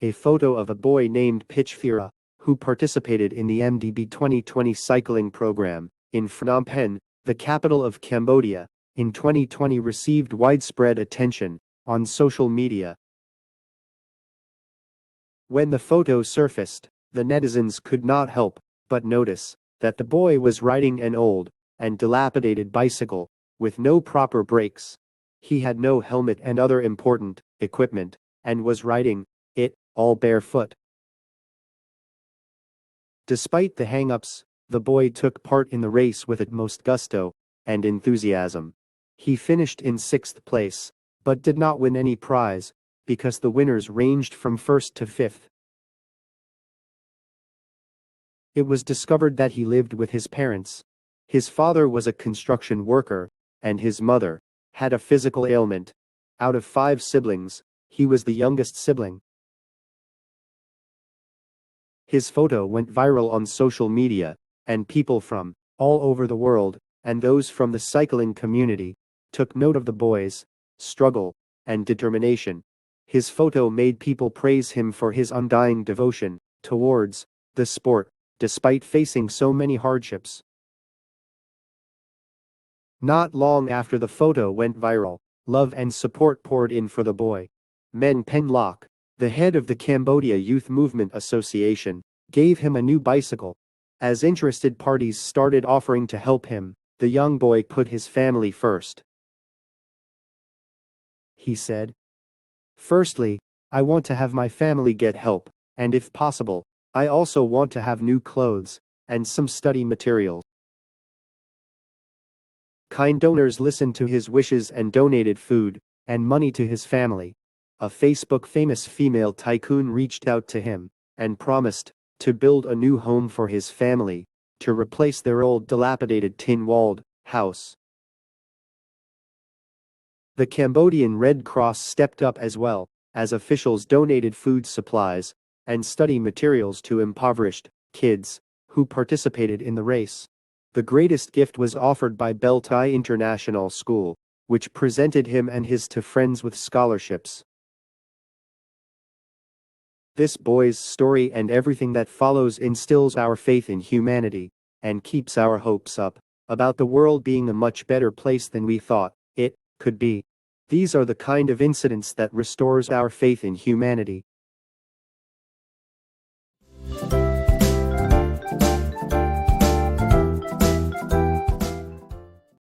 a photo of a boy named Pich Theara, who participated in the MDB 2020 cycling program in Phnom Penh, the capital of Cambodia, in 2020 received widespread attention on social media. When the photo surfaced, the netizens could not help but notice that the boy was riding an old and dilapidated bicycle with no proper brakes. He had no helmet and other important equipment and was riding it all barefoot. Despite the hang-ups, the boy took part in the race with utmost gusto and enthusiasm. He finished in 6th place, but did not win any prize, because the winners ranged from 1st to 5th. It was discovered that he lived with his parents. His father was a construction worker, and his mother had a physical ailment. Out of 5 siblings, he was the youngest sibling. His photo went viral on social media, and people from all over the world, and those from the cycling community, took note of the boy's struggle and determination. His photo made people praise him for his undying devotion towards the sport, despite facing so many hardships. Not long after the photo went viral, love and support poured in for the boy. Men Pen Lok, the head of the Cambodia Youth Movement Association, gave him a new bicycle. As interested parties started offering to help him, the young boy put his family first. He said, "Firstly, I want to have my family get help, and if possible, I also want to have new clothes and some study materials." Kind donors listened to his wishes and donated food and money to his family. A Facebook famous female tycoon reached out to him and promised to build a new home for his family to replace their old dilapidated tin-walled house. The Cambodian Red Cross stepped up as well, as officials donated food supplies and study materials to impoverished kids who participated in the race. The greatest gift was offered by Beltai International School, which presented him and his 2 friends with scholarships. This boy's story and everything that follows instills our faith in humanity and keeps our hopes up about the world being a much better place than we thought it could be. These are the kind of incidents that restores our faith in humanity.